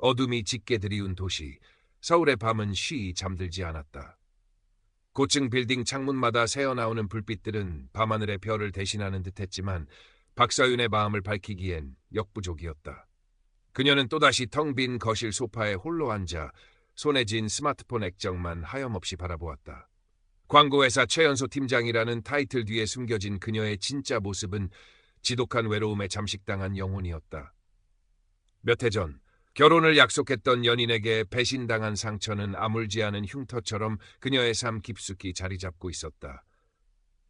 어둠이 짙게 들이운 도시, 서울의 밤은 쉬이 잠들지 않았다. 고층 빌딩 창문마다 새어나오는 불빛들은 밤하늘의 별을 대신하는 듯했지만 박서윤의 마음을 밝히기엔 역부족이었다. 그녀는 또다시 텅 빈 거실 소파에 홀로 앉아 손에 쥔 스마트폰 액정만 하염없이 바라보았다. 광고회사 최연소 팀장이라는 타이틀 뒤에 숨겨진 그녀의 진짜 모습은 지독한 외로움에 잠식당한 영혼이었다. 몇 해 전 결혼을 약속했던 연인에게 배신당한 상처는 아물지 않은 흉터처럼 그녀의 삶 깊숙이 자리 잡고 있었다.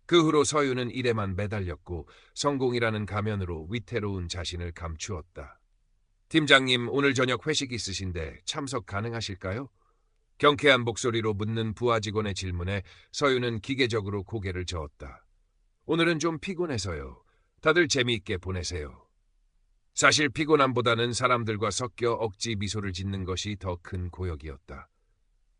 그 후로 서유는 일에만 매달렸고 성공이라는 가면으로 위태로운 자신을 감추었다. 팀장님, 오늘 저녁 회식 있으신데 참석 가능하실까요? 경쾌한 목소리로 묻는 부하 직원의 질문에 서유는 기계적으로 고개를 저었다. 오늘은 좀 피곤해서요. 다들 재미있게 보내세요. 사실 피곤함보다는 사람들과 섞여 억지 미소를 짓는 것이 더 큰 고역이었다.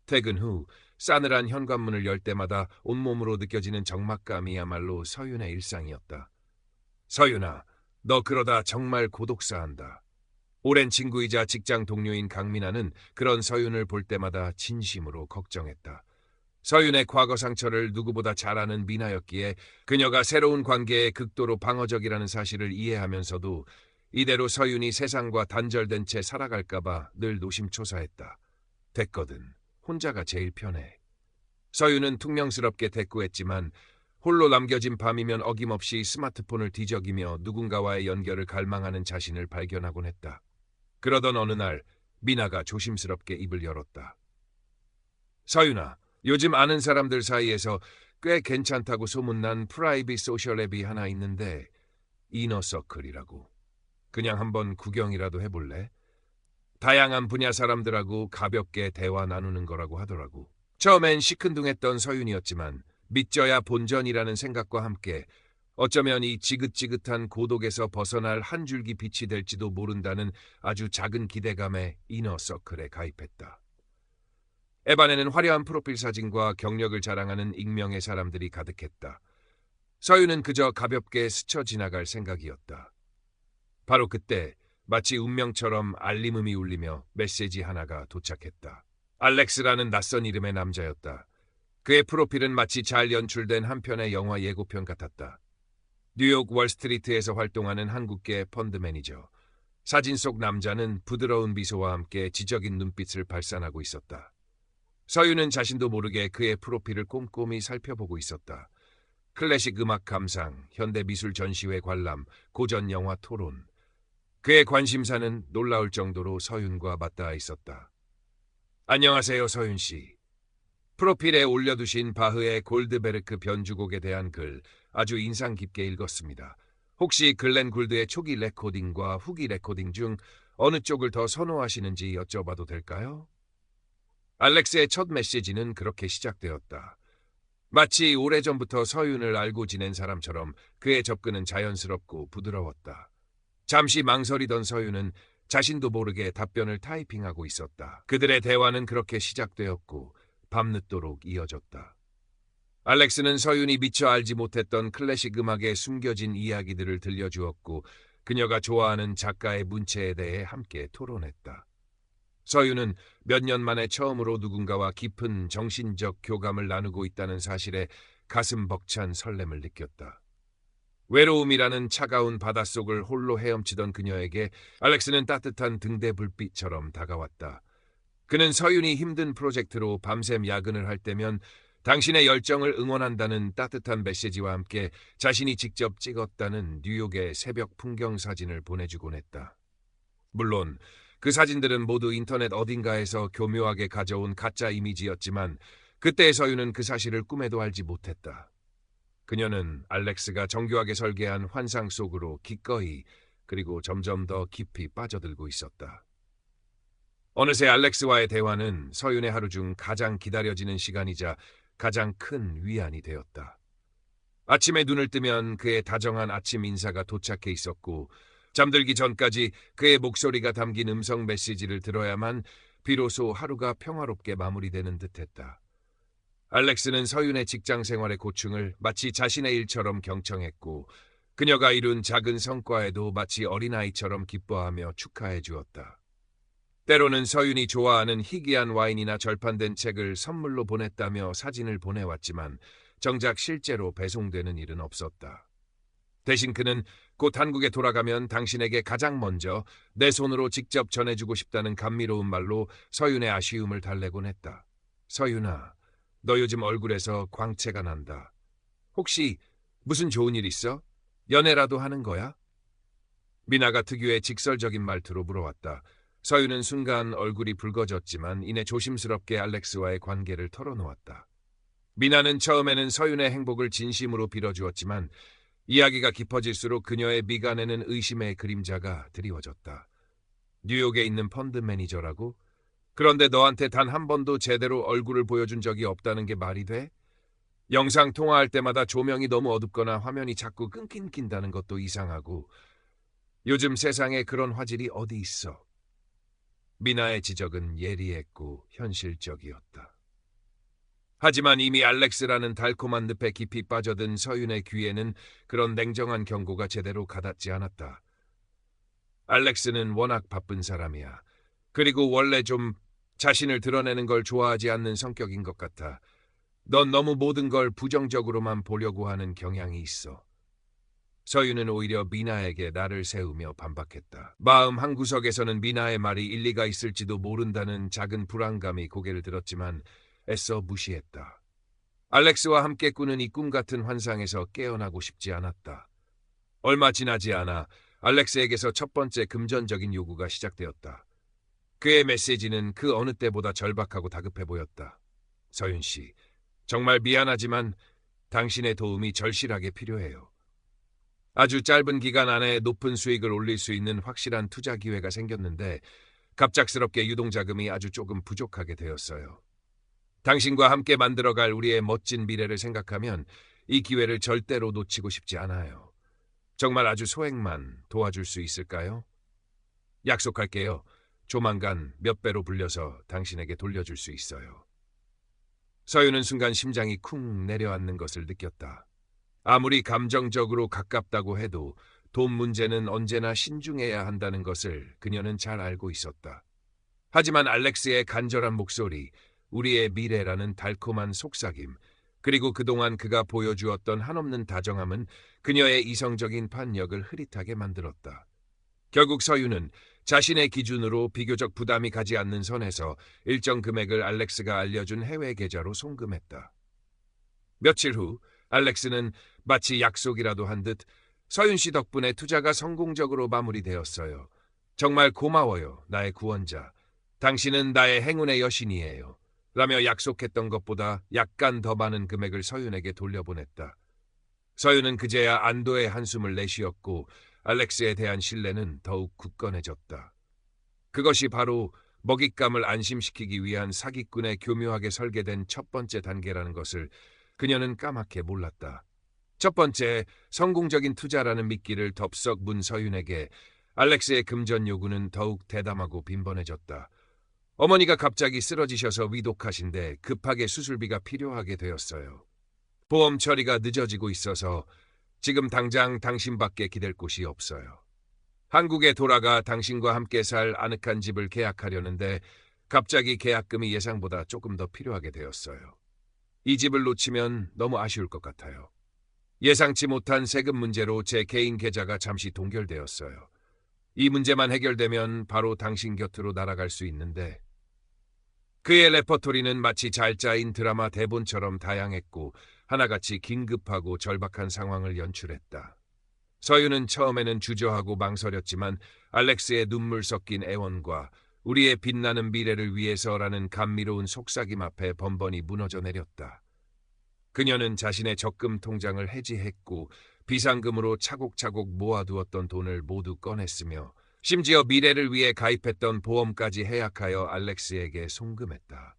퇴근 후 싸늘한 현관문을 열 때마다 온몸으로 느껴지는 적막감이야말로 서윤의 일상이었다. 서윤아, 너 그러다 정말 고독사한다. 오랜 친구이자 직장 동료인 강민아는 그런 서윤을 볼 때마다 진심으로 걱정했다. 서윤의 과거 상처를 누구보다 잘 아는 미나였기에 그녀가 새로운 관계에 극도로 방어적이라는 사실을 이해하면서도 이대로 서윤이 세상과 단절된 채 살아갈까봐 늘 노심초사했다. 됐거든. 혼자가 제일 편해. 서윤은 퉁명스럽게 대꾸했지만 홀로 남겨진 밤이면 어김없이 스마트폰을 뒤적이며 누군가와의 연결을 갈망하는 자신을 발견하곤 했다. 그러던 어느 날 미나가 조심스럽게 입을 열었다. 서윤아, 요즘 아는 사람들 사이에서 꽤 괜찮다고 소문난 프라이빗 소셜 앱이 하나 있는데 이너서클이라고. 그냥 한번 구경이라도 해볼래? 다양한 분야 사람들하고 가볍게 대화 나누는 거라고 하더라고. 처음엔 시큰둥했던 서윤이었지만 믿져야 본전이라는 생각과 함께 어쩌면 이 지긋지긋한 고독에서 벗어날 한 줄기 빛이 될지도 모른다는 아주 작은 기대감에 이너서클에 가입했다. 앱 안에는 화려한 프로필 사진과 경력을 자랑하는 익명의 사람들이 가득했다. 서윤은 그저 가볍게 스쳐 지나갈 생각이었다. 바로 그때 마치 운명처럼 알림음이 울리며 메시지 하나가 도착했다. 알렉스라는 낯선 이름의 남자였다. 그의 프로필은 마치 잘 연출된 한 편의 영화 예고편 같았다. 뉴욕 월스트리트에서 활동하는 한국계 펀드 매니저. 사진 속 남자는 부드러운 미소와 함께 지적인 눈빛을 발산하고 있었다. 서윤은 자신도 모르게 그의 프로필을 꼼꼼히 살펴보고 있었다. 클래식 음악 감상, 현대 미술 전시회 관람, 고전 영화 토론. 그의 관심사는 놀라울 정도로 서윤과 맞닿아 있었다. 안녕하세요, 서윤 씨. 프로필에 올려두신 바흐의 골드베르크 변주곡에 대한 글 아주 인상 깊게 읽었습니다. 혹시 글렌 굴드의 초기 레코딩과 후기 레코딩 중 어느 쪽을 더 선호하시는지 여쭤봐도 될까요? 알렉스의 첫 메시지는 그렇게 시작되었다. 마치 오래전부터 서윤을 알고 지낸 사람처럼 그의 접근은 자연스럽고 부드러웠다. 잠시 망설이던 서윤은 자신도 모르게 답변을 타이핑하고 있었다. 그들의 대화는 그렇게 시작되었고 밤늦도록 이어졌다. 알렉스는 서윤이 미처 알지 못했던 클래식 음악의 숨겨진 이야기들을 들려주었고 그녀가 좋아하는 작가의 문체에 대해 함께 토론했다. 서윤은 몇 년 만에 처음으로 누군가와 깊은 정신적 교감을 나누고 있다는 사실에 가슴 벅찬 설렘을 느꼈다. 외로움이라는 차가운 바닷속을 홀로 헤엄치던 그녀에게 알렉스는 따뜻한 등대 불빛처럼 다가왔다. 그는 서윤이 힘든 프로젝트로 밤샘 야근을 할 때면 당신의 열정을 응원한다는 따뜻한 메시지와 함께 자신이 직접 찍었다는 뉴욕의 새벽 풍경 사진을 보내주곤 했다. 물론 그 사진들은 모두 인터넷 어딘가에서 교묘하게 가져온 가짜 이미지였지만 그때의 서윤은 그 사실을 꿈에도 알지 못했다. 그녀는 알렉스가 정교하게 설계한 환상 속으로 기꺼이 그리고 점점 더 깊이 빠져들고 있었다. 어느새 알렉스와의 대화는 서윤의 하루 중 가장 기다려지는 시간이자 가장 큰 위안이 되었다. 아침에 눈을 뜨면 그의 다정한 아침 인사가 도착해 있었고 잠들기 전까지 그의 목소리가 담긴 음성 메시지를 들어야만 비로소 하루가 평화롭게 마무리되는 듯했다. 알렉스는 서윤의 직장 생활의 고충을 마치 자신의 일처럼 경청했고 그녀가 이룬 작은 성과에도 마치 어린아이처럼 기뻐하며 축하해 주었다. 때로는 서윤이 좋아하는 희귀한 와인이나 절판된 책을 선물로 보냈다며 사진을 보내왔지만 정작 실제로 배송되는 일은 없었다. 대신 그는 곧 한국에 돌아가면 당신에게 가장 먼저 내 손으로 직접 전해주고 싶다는 감미로운 말로 서윤의 아쉬움을 달래곤 했다. 서윤아, 너 요즘 얼굴에서 광채가 난다. 혹시 무슨 좋은 일 있어? 연애라도 하는 거야? 미나가 특유의 직설적인 말투로 물어왔다. 서윤은 순간 얼굴이 붉어졌지만 이내 조심스럽게 알렉스와의 관계를 털어놓았다. 미나는 처음에는 서윤의 행복을 진심으로 빌어주었지만 이야기가 깊어질수록 그녀의 미간에는 의심의 그림자가 드리워졌다. 뉴욕에 있는 펀드 매니저라고? 그런데 너한테 단 한 번도 제대로 얼굴을 보여준 적이 없다는 게 말이 돼? 영상 통화할 때마다 조명이 너무 어둡거나 화면이 자꾸 끊긴 낀다는 것도 이상하고 요즘 세상에 그런 화질이 어디 있어? 미나의 지적은 예리했고 현실적이었다. 하지만 이미 알렉스라는 달콤한 늪에 깊이 빠져든 서윤의 귀에는 그런 냉정한 경고가 제대로 가닿지 않았다. 알렉스는 워낙 바쁜 사람이야. 그리고 원래 좀 자신을 드러내는 걸 좋아하지 않는 성격인 것 같아. 넌 너무 모든 걸 부정적으로만 보려고 하는 경향이 있어. 서윤은 오히려 미나에게 나를 세우며 반박했다. 마음 한구석에서는 미나의 말이 일리가 있을지도 모른다는 작은 불안감이 고개를 들었지만 애써 무시했다. 알렉스와 함께 꾸는 이 꿈 같은 환상에서 깨어나고 싶지 않았다. 얼마 지나지 않아 알렉스에게서 첫 번째 금전적인 요구가 시작되었다. 그의 메시지는 그 어느 때보다 절박하고 다급해 보였다. 서윤 씨, 정말 미안하지만 당신의 도움이 절실하게 필요해요. 아주 짧은 기간 안에 높은 수익을 올릴 수 있는 확실한 투자 기회가 생겼는데 갑작스럽게 유동자금이 아주 조금 부족하게 되었어요. 당신과 함께 만들어갈 우리의 멋진 미래를 생각하면 이 기회를 절대로 놓치고 싶지 않아요. 정말 아주 소액만 도와줄 수 있을까요? 약속할게요. 조만간 몇 배로 불려서 당신에게 돌려줄 수 있어요. 서윤은 순간 심장이 쿵 내려앉는 것을 느꼈다. 아무리 감정적으로 가깝다고 해도 돈 문제는 언제나 신중해야 한다는 것을 그녀는 잘 알고 있었다. 하지만 알렉스의 간절한 목소리, 우리의 미래라는 달콤한 속삭임, 그리고 그동안 그가 보여주었던 한없는 다정함은 그녀의 이성적인 판역을 흐릿하게 만들었다. 결국 서윤은 자신의 기준으로 비교적 부담이 가지 않는 선에서 일정 금액을 알렉스가 알려준 해외 계좌로 송금했다. 며칠 후 알렉스는 마치 약속이라도 한 듯 서윤 씨 덕분에 투자가 성공적으로 마무리되었어요. 정말 고마워요, 나의 구원자. 당신은 나의 행운의 여신이에요. 라며 약속했던 것보다 약간 더 많은 금액을 서윤에게 돌려보냈다. 서윤은 그제야 안도의 한숨을 내쉬었고 알렉스에 대한 신뢰는 더욱 굳건해졌다. 그것이 바로 먹잇감을 안심시키기 위한 사기꾼의 교묘하게 설계된 첫 번째 단계라는 것을 그녀는 까맣게 몰랐다. 첫 번째, 성공적인 투자라는 미끼를 덥석 문 서윤에게 알렉스의 금전 요구는 더욱 대담하고 빈번해졌다. 어머니가 갑자기 쓰러지셔서 위독하신데 급하게 수술비가 필요하게 되었어요. 보험 처리가 늦어지고 있어서 지금 당장 당신밖에 기댈 곳이 없어요. 한국에 돌아가 당신과 함께 살 아늑한 집을 계약하려는데 갑자기 계약금이 예상보다 조금 더 필요하게 되었어요. 이 집을 놓치면 너무 아쉬울 것 같아요. 예상치 못한 세금 문제로 제 개인 계좌가 잠시 동결되었어요. 이 문제만 해결되면 바로 당신 곁으로 날아갈 수 있는데 그의 레퍼토리는 마치 잘 짜인 드라마 대본처럼 다양했고 하나같이 긴급하고 절박한 상황을 연출했다. 서윤은 처음에는 주저하고 망설였지만 알렉스의 눈물 섞인 애원과 우리의 빛나는 미래를 위해서라는 감미로운 속삭임 앞에 번번이 무너져 내렸다. 그녀는 자신의 적금 통장을 해지했고 비상금으로 차곡차곡 모아두었던 돈을 모두 꺼냈으며 심지어 미래를 위해 가입했던 보험까지 해약하여 알렉스에게 송금했다.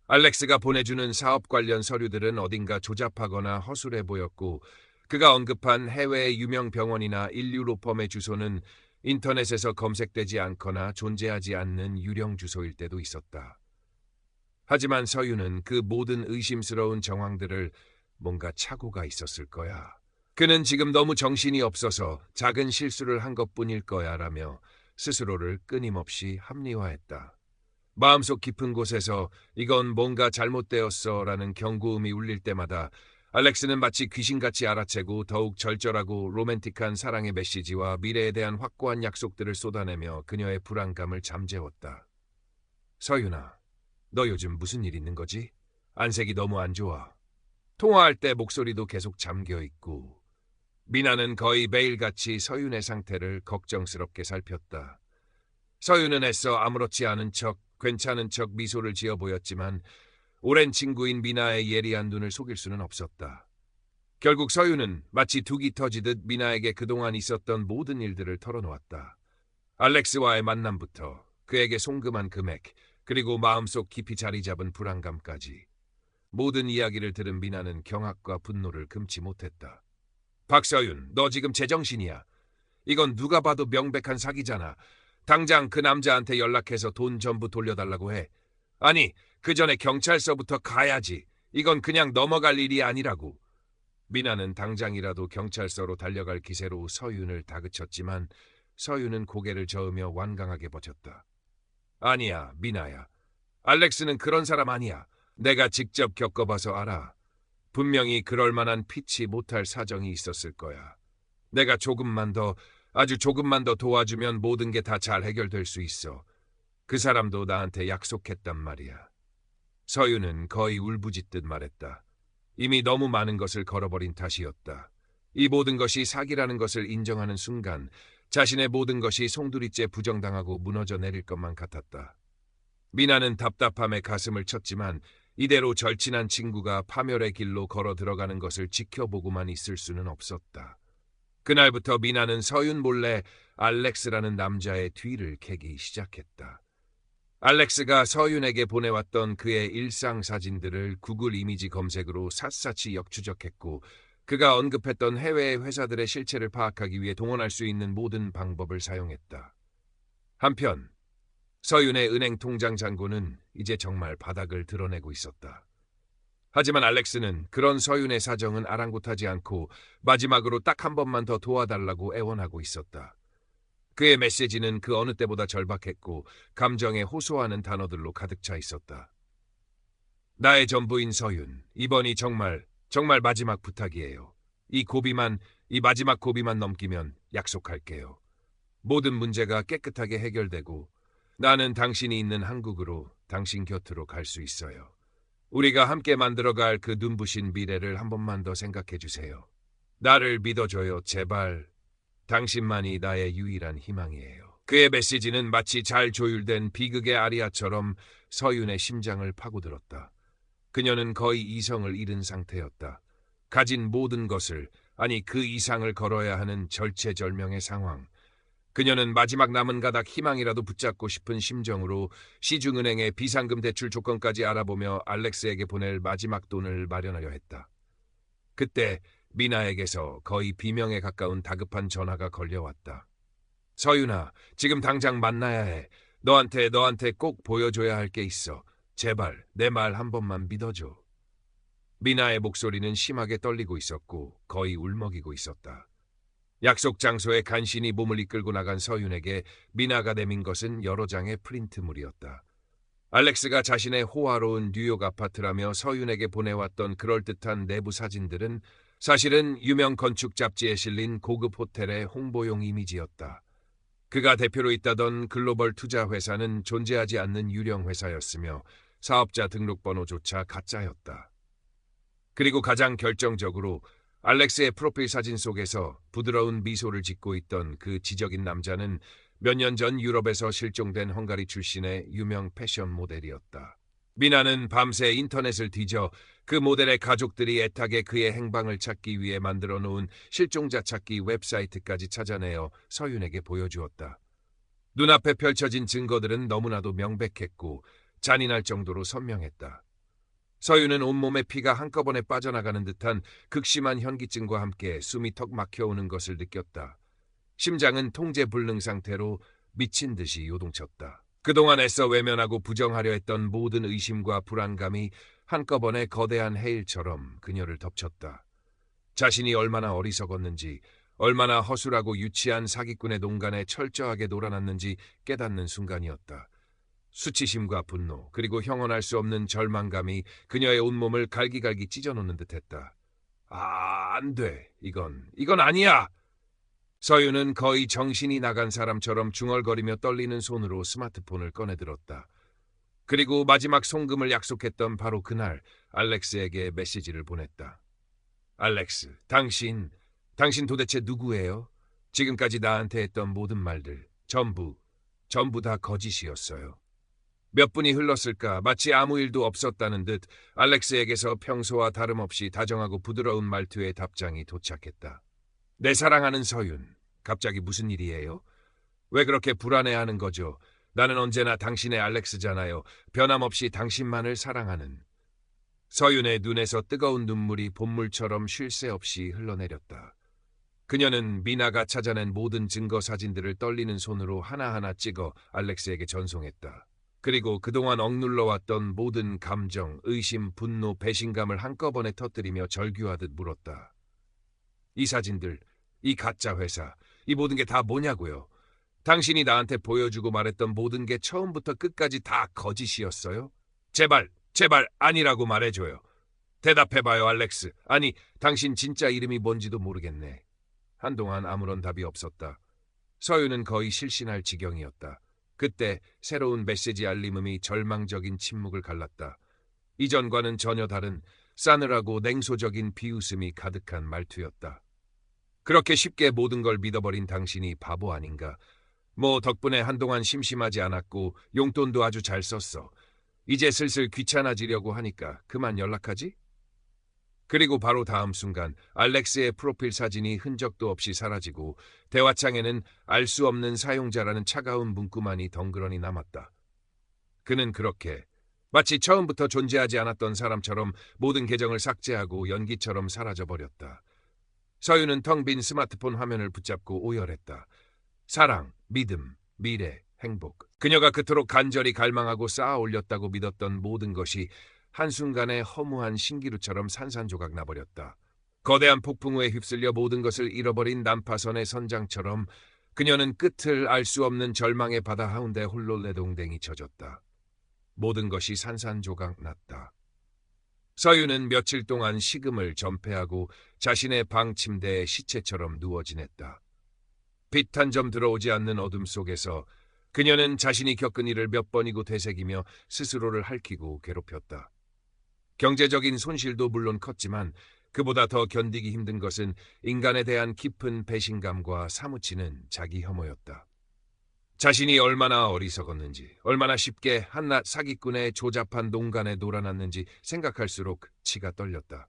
알렉스가 보내주는 사업 관련 서류들은 어딘가 조잡하거나 허술해 보였고 그가 언급한 해외의 유명 병원이나 인류로펌의 주소는 인터넷에서 검색되지 않거나 존재하지 않는 유령 주소일 때도 있었다. 하지만 서윤은 그 모든 의심스러운 정황들을 뭔가 착오가 있었을 거야. 그는 지금 너무 정신이 없어서 작은 실수를 한 것뿐일 거야 라며 스스로를 끊임없이 합리화했다. 마음속 깊은 곳에서 이건 뭔가 잘못되었어라는 경고음이 울릴 때마다 알렉스는 마치 귀신같이 알아채고 더욱 절절하고 로맨틱한 사랑의 메시지와 미래에 대한 확고한 약속들을 쏟아내며 그녀의 불안감을 잠재웠다. 서윤아, 너 요즘 무슨 일 있는 거지? 안색이 너무 안 좋아. 통화할 때 목소리도 계속 잠겨있고. 미나는 거의 매일같이 서윤의 상태를 걱정스럽게 살폈다. 서윤은 애써 아무렇지 않은 척, 괜찮은 척 미소를 지어 보였지만 오랜 친구인 미나의 예리한 눈을 속일 수는 없었다. 결국 서윤은 마치 둑이 터지듯 미나에게 그동안 있었던 모든 일들을 털어놓았다. 알렉스와의 만남부터 그에게 송금한 금액, 그리고 마음속 깊이 자리 잡은 불안감까지. 모든 이야기를 들은 미나는 경악과 분노를 금치 못했다. 박서윤, 너 지금 제정신이야. 이건 누가 봐도 명백한 사기잖아. 당장 그 남자한테 연락해서 돈 전부 돌려달라고 해. 아니, 그 전에 경찰서부터 가야지. 이건 그냥 넘어갈 일이 아니라고. 미나는 당장이라도 경찰서로 달려갈 기세로 서윤을 다그쳤지만 서윤은 고개를 저으며 완강하게 버텼다. 아니야, 미나야. 알렉스는 그런 사람 아니야. 내가 직접 겪어봐서 알아. 분명히 그럴 만한 피치 못할 사정이 있었을 거야. 내가 조금만 더, 아주 조금만 더 도와주면 모든 게 다 잘 해결될 수 있어. 그 사람도 나한테 약속했단 말이야. 서윤은 거의 울부짖듯 말했다. 이미 너무 많은 것을 걸어버린 탓이었다. 이 모든 것이 사기라는 것을 인정하는 순간 자신의 모든 것이 송두리째 부정당하고 무너져 내릴 것만 같았다. 미나는 답답함에 가슴을 쳤지만 이대로 절친한 친구가 파멸의 길로 걸어 들어가는 것을 지켜보고만 있을 수는 없었다. 그날부터 미나는 서윤 몰래 알렉스라는 남자의 뒤를 캐기 시작했다. 알렉스가 서윤에게 보내왔던 그의 일상 사진들을 구글 이미지 검색으로 샅샅이 역추적했고 그가 언급했던 해외의 회사들의 실체를 파악하기 위해 동원할 수 있는 모든 방법을 사용했다. 한편 서윤의 은행 통장 잔고는 이제 정말 바닥을 드러내고 있었다. 하지만 알렉스는 그런 서윤의 사정은 아랑곳하지 않고 마지막으로 딱 한 번만 더 도와달라고 애원하고 있었다. 그의 메시지는 그 어느 때보다 절박했고 감정에 호소하는 단어들로 가득 차 있었다. 나의 전부인 서윤, 이번이 정말 마지막 부탁이에요. 이 마지막 고비만 넘기면 약속할게요. 모든 문제가 깨끗하게 해결되고 나는 당신이 있는 한국으로 당신 곁으로 갈 수 있어요. 우리가 함께 만들어갈 그 눈부신 미래를 한 번만 더 생각해 주세요. 나를 믿어줘요, 제발. 당신만이 나의 유일한 희망이에요. 그의 메시지는 마치 잘 조율된 비극의 아리아처럼 서윤의 심장을 파고들었다. 그녀는 거의 이성을 잃은 상태였다. 가진 모든 것을, 아니 그 이상을 걸어야 하는 절체절명의 상황. 그녀는 마지막 남은 가닥 희망이라도 붙잡고 싶은 심정으로 시중은행의 비상금 대출 조건까지 알아보며 알렉스에게 보낼 마지막 돈을 마련하려 했다. 그때 미나에게서 거의 비명에 가까운 다급한 전화가 걸려왔다. 서윤아, 지금 당장 만나야 해. 너한테 꼭 보여줘야 할 게 있어. 제발 내 말 한 번만 믿어줘. 미나의 목소리는 심하게 떨리고 있었고 거의 울먹이고 있었다. 약속 장소에 간신히 몸을 이끌고 나간 서윤에게 미나가 내민 것은 여러 장의 프린트물이었다. 알렉스가 자신의 호화로운 뉴욕 아파트라며 서윤에게 보내왔던 그럴듯한 내부 사진들은 사실은 유명 건축 잡지에 실린 고급 호텔의 홍보용 이미지였다. 그가 대표로 있다던 글로벌 투자 회사는 존재하지 않는 유령 회사였으며 사업자 등록번호조차 가짜였다. 그리고 가장 결정적으로 알렉스의 프로필 사진 속에서 부드러운 미소를 짓고 있던 그 지적인 남자는 몇 년 전 유럽에서 실종된 헝가리 출신의 유명 패션 모델이었다. 미나는 밤새 인터넷을 뒤져 그 모델의 가족들이 애타게 그의 행방을 찾기 위해 만들어 놓은 실종자 찾기 웹사이트까지 찾아내어 서윤에게 보여주었다. 눈앞에 펼쳐진 증거들은 너무나도 명백했고 잔인할 정도로 선명했다. 서윤은 온몸에 피가 한꺼번에 빠져나가는 듯한 극심한 현기증과 함께 숨이 턱 막혀오는 것을 느꼈다. 심장은 통제 불능 상태로 미친 듯이 요동쳤다. 그동안 애써 외면하고 부정하려 했던 모든 의심과 불안감이 한꺼번에 거대한 해일처럼 그녀를 덮쳤다. 자신이 얼마나 어리석었는지, 얼마나 허술하고 유치한 사기꾼의 농간에 철저하게 놀아났는지 깨닫는 순간이었다. 수치심과 분노, 그리고 형언할 수 없는 절망감이 그녀의 온몸을 갈기갈기 찢어놓는 듯했다. 안 돼. 이건 아니야. 서윤은 거의 정신이 나간 사람처럼 중얼거리며 떨리는 손으로 스마트폰을 꺼내들었다. 그리고 마지막 송금을 약속했던 바로 그날 알렉스에게 메시지를 보냈다. 알렉스, 당신 도대체 누구예요? 지금까지 나한테 했던 모든 말들 전부 다 거짓이었어요. 몇 분이 흘렀을까 마치 아무 일도 없었다는 듯 알렉스에게서 평소와 다름없이 다정하고 부드러운 말투의 답장이 도착했다. 내 사랑하는 서윤, 갑자기 무슨 일이에요? 왜 그렇게 불안해하는 거죠? 나는 언제나 당신의 알렉스잖아요. 변함없이 당신만을 사랑하는. 서윤의 눈에서 뜨거운 눈물이 봇물처럼 쉴 새 없이 흘러내렸다. 그녀는 미나가 찾아낸 모든 증거 사진들을 떨리는 손으로 하나하나 찍어 알렉스에게 전송했다. 그리고 그동안 억눌러왔던 모든 감정, 의심, 분노, 배신감을 한꺼번에 터뜨리며 절규하듯 물었다. 이 사진들, 이 가짜 회사, 이 모든 게 다 뭐냐고요? 당신이 나한테 보여주고 말했던 모든 게 처음부터 끝까지 다 거짓이었어요? 제발 아니라고 말해줘요. 대답해봐요, 알렉스. 아니, 당신 진짜 이름이 뭔지도 모르겠네. 한동안 아무런 답이 없었다. 서윤은 거의 실신할 지경이었다. 그때 새로운 메시지 알림음이 절망적인 침묵을 갈랐다. 이전과는 전혀 다른 싸늘하고 냉소적인 비웃음이 가득한 말투였다. 그렇게 쉽게 모든 걸 믿어버린 당신이 바보 아닌가? 뭐 덕분에 한동안 심심하지 않았고 용돈도 아주 잘 썼어. 이제 슬슬 귀찮아지려고 하니까 그만 연락하지? 그리고 바로 다음 순간 알렉스의 프로필 사진이 흔적도 없이 사라지고 대화창에는 알 수 없는 사용자라는 차가운 문구만이 덩그러니 남았다. 그는 그렇게 마치 처음부터 존재하지 않았던 사람처럼 모든 계정을 삭제하고 연기처럼 사라져버렸다. 서윤은 텅 빈 스마트폰 화면을 붙잡고 오열했다. 사랑, 믿음, 미래, 행복. 그녀가 그토록 간절히 갈망하고 쌓아 올렸다고 믿었던 모든 것이 한순간에 허무한 신기루처럼 산산조각 나버렸다. 거대한 폭풍우에 휩쓸려 모든 것을 잃어버린 난파선의 선장처럼 그녀는 끝을 알 수 없는 절망의 바다 하운데 홀로 내동댕이 젖었다. 모든 것이 산산조각 났다. 서윤은 며칠 동안 식음을 전폐하고 자신의 방 침대에 시체처럼 누워 지냈다. 빛 한 점 들어오지 않는 어둠 속에서 그녀는 자신이 겪은 일을 몇 번이고 되새기며 스스로를 핥히고 괴롭혔다. 경제적인 손실도 물론 컸지만 그보다 더 견디기 힘든 것은 인간에 대한 깊은 배신감과 사무치는 자기 혐오였다. 자신이 얼마나 어리석었는지, 얼마나 쉽게 한낱 사기꾼의 조잡한 농간에 놀아났는지 생각할수록 치가 떨렸다.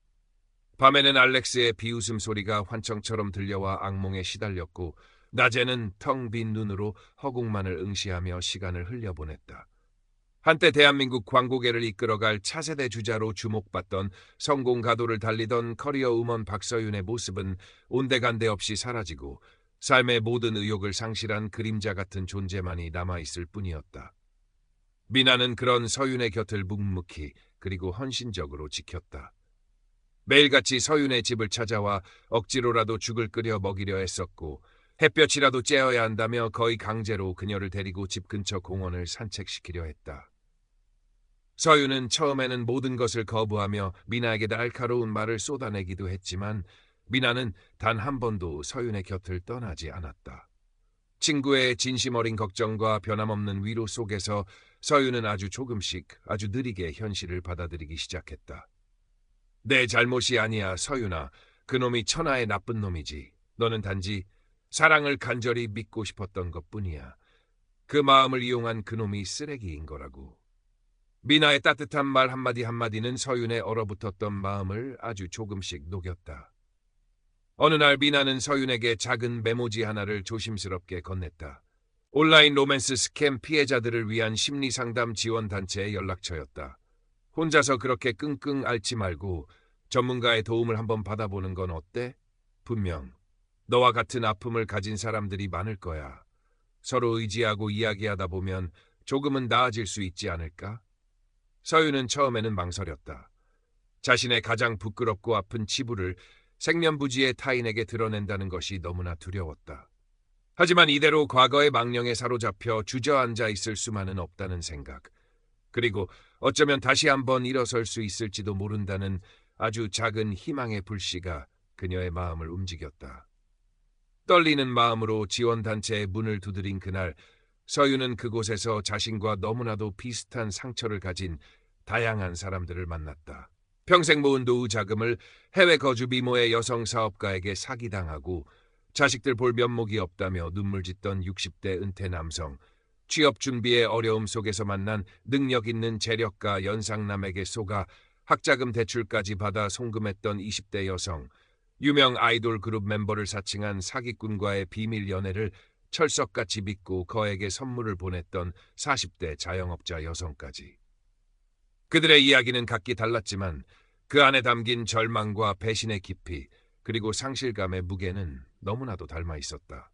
밤에는 알렉스의 비웃음 소리가 환청처럼 들려와 악몽에 시달렸고 낮에는 텅 빈 눈으로 허공만을 응시하며 시간을 흘려보냈다. 한때 대한민국 광고계를 이끌어갈 차세대 주자로 주목받던 성공 가도를 달리던 커리어 우먼 박서윤의 모습은 온데간데 없이 사라지고 삶의 모든 의욕을 상실한 그림자 같은 존재만이 남아있을 뿐이었다. 미나는 그런 서윤의 곁을 묵묵히 그리고 헌신적으로 지켰다. 매일같이 서윤의 집을 찾아와 억지로라도 죽을 끓여 먹이려 했었고 햇볕이라도 쬐어야 한다며 거의 강제로 그녀를 데리고 집 근처 공원을 산책시키려 했다. 서윤은 처음에는 모든 것을 거부하며 미나에게 날카로운 말을 쏟아내기도 했지만 미나는 단 한 번도 서윤의 곁을 떠나지 않았다. 친구의 진심 어린 걱정과 변함없는 위로 속에서 서윤은 아주 조금씩 아주 느리게 현실을 받아들이기 시작했다. 내 잘못이 아니야, 서윤아. 그놈이 천하의 나쁜 놈이지. 너는 단지 사랑을 간절히 믿고 싶었던 것뿐이야. 그 마음을 이용한 그놈이 쓰레기인 거라고. 미나의 따뜻한 말 한마디 한마디는 서윤의 얼어붙었던 마음을 아주 조금씩 녹였다. 어느 날 미나는 서윤에게 작은 메모지 하나를 조심스럽게 건넸다. 온라인 로맨스 스캠 피해자들을 위한 심리상담 지원단체의 연락처였다. 혼자서 그렇게 끙끙 앓지 말고 전문가의 도움을 한번 받아보는 건 어때? 분명 너와 같은 아픔을 가진 사람들이 많을 거야. 서로 의지하고 이야기하다 보면 조금은 나아질 수 있지 않을까? 서윤은 처음에는 망설였다. 자신의 가장 부끄럽고 아픈 치부를 생면부지의 타인에게 드러낸다는 것이 너무나 두려웠다. 하지만 이대로 과거의 망령에 사로잡혀 주저앉아 있을 수만은 없다는 생각, 그리고 어쩌면 다시 한번 일어설 수 있을지도 모른다는 아주 작은 희망의 불씨가 그녀의 마음을 움직였다. 떨리는 마음으로 지원단체의 문을 두드린 그날, 서유는 그곳에서 자신과 너무나도 비슷한 상처를 가진 다양한 사람들을 만났다. 평생 모은 노후 자금을 해외 거주 미모의 여성 사업가에게 사기당하고 자식들 볼 면목이 없다며 눈물 짓던 60대 은퇴 남성, 취업 준비의 어려움 속에서 만난 능력 있는 재력가 연상남에게 속아 학자금 대출까지 받아 송금했던 20대 여성, 유명 아이돌 그룹 멤버를 사칭한 사기꾼과의 비밀 연애를 철석같이 믿고 그에게 선물을 보냈던 40대 자영업자 여성까지. 그들의 이야기는 각기 달랐지만 그 안에 담긴 절망과 배신의 깊이, 그리고 상실감의 무게는 너무나도 닮아 있었다.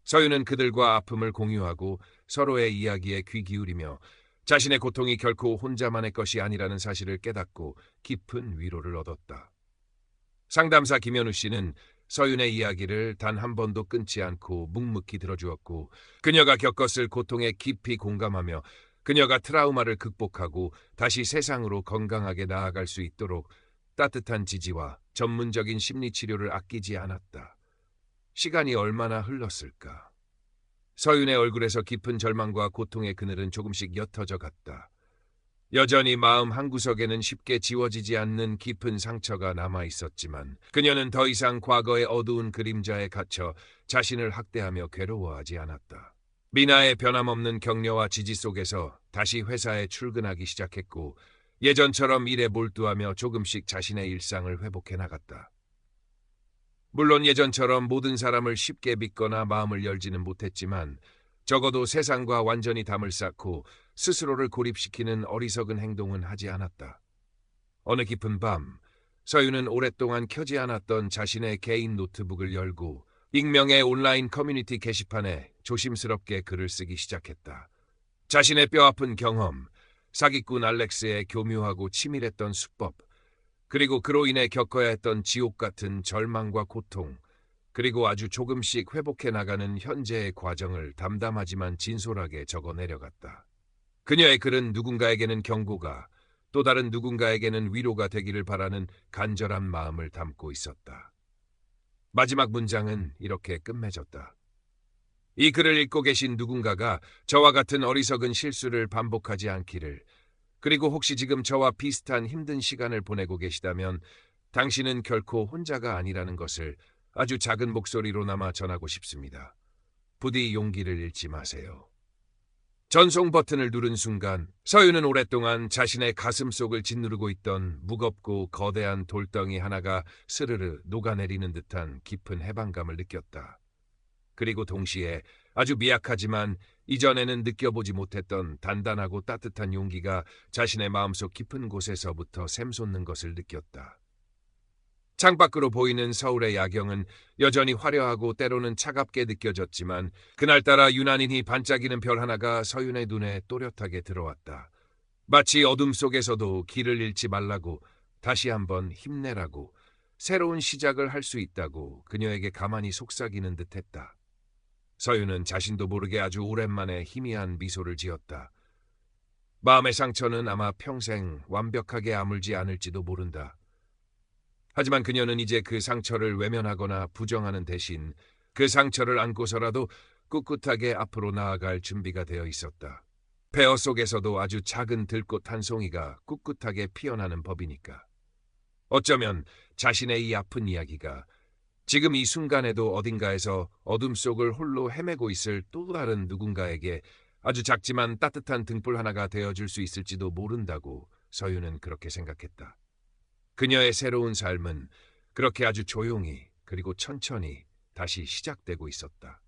서유는 그들과 아픔을 공유하고 서로의 이야기에 귀 기울이며 자신의 고통이 결코 혼자만의 것이 아니라는 사실을 깨닫고 깊은 위로를 얻었다. 상담사 김현우 씨는 서윤의 이야기를 단 한 번도 끊지 않고 묵묵히 들어주었고, 그녀가 겪었을 고통에 깊이 공감하며 그녀가 트라우마를 극복하고 다시 세상으로 건강하게 나아갈 수 있도록 따뜻한 지지와 전문적인 심리치료를 아끼지 않았다. 시간이 얼마나 흘렀을까? 서윤의 얼굴에서 깊은 절망과 고통의 그늘은 조금씩 옅어져 갔다. 여전히 마음 한구석에는 쉽게 지워지지 않는 깊은 상처가 남아 있었지만 그녀는 더 이상 과거의 어두운 그림자에 갇혀 자신을 학대하며 괴로워하지 않았다. 미나의 변함없는 격려와 지지 속에서 다시 회사에 출근하기 시작했고 예전처럼 일에 몰두하며 조금씩 자신의 일상을 회복해 나갔다. 물론 예전처럼 모든 사람을 쉽게 믿거나 마음을 열지는 못했지만 적어도 세상과 완전히 담을 쌓고 스스로를 고립시키는 어리석은 행동은 하지 않았다. 어느 깊은 밤, 서유는 오랫동안 켜지 않았던 자신의 개인 노트북을 열고 익명의 온라인 커뮤니티 게시판에 조심스럽게 글을 쓰기 시작했다. 자신의 뼈아픈 경험, 사기꾼 알렉스의 교묘하고 치밀했던 수법, 그리고 그로 인해 겪어야 했던 지옥 같은 절망과 고통, 그리고 아주 조금씩 회복해 나가는 현재의 과정을 담담하지만 진솔하게 적어 내려갔다. 그녀의 글은 누군가에게는 경고가, 또 다른 누군가에게는 위로가 되기를 바라는 간절한 마음을 담고 있었다. 마지막 문장은 이렇게 끝맺었다. 이 글을 읽고 계신 누군가가 저와 같은 어리석은 실수를 반복하지 않기를, 그리고 혹시 지금 저와 비슷한 힘든 시간을 보내고 계시다면 당신은 결코 혼자가 아니라는 것을 아주 작은 목소리로나마 전하고 싶습니다. 부디 용기를 잃지 마세요. 전송 버튼을 누른 순간 서유는 오랫동안 자신의 가슴 속을 짓누르고 있던 무겁고 거대한 돌덩이 하나가 스르르 녹아내리는 듯한 깊은 해방감을 느꼈다. 그리고 동시에 아주 미약하지만 이전에는 느껴보지 못했던 단단하고 따뜻한 용기가 자신의 마음속 깊은 곳에서부터 샘솟는 것을 느꼈다. 창밖으로 보이는 서울의 야경은 여전히 화려하고 때로는 차갑게 느껴졌지만 그날따라 유난히 반짝이는 별 하나가 서윤의 눈에 또렷하게 들어왔다. 마치 어둠 속에서도 길을 잃지 말라고, 다시 한번 힘내라고, 새로운 시작을 할 수 있다고 그녀에게 가만히 속삭이는 듯했다. 서윤은 자신도 모르게 아주 오랜만에 희미한 미소를 지었다. 마음의 상처는 아마 평생 완벽하게 아물지 않을지도 모른다. 하지만 그녀는 이제 그 상처를 외면하거나 부정하는 대신 그 상처를 안고서라도 꿋꿋하게 앞으로 나아갈 준비가 되어 있었다. 폐허 속에서도 아주 작은 들꽃 한 송이가 꿋꿋하게 피어나는 법이니까. 어쩌면 자신의 이 아픈 이야기가 지금 이 순간에도 어딘가에서 어둠 속을 홀로 헤매고 있을 또 다른 누군가에게 아주 작지만 따뜻한 등불 하나가 되어줄 수 있을지도 모른다고 서유는 그렇게 생각했다. 그녀의 새로운 삶은 그렇게 아주 조용히 그리고 천천히 다시 시작되고 있었다.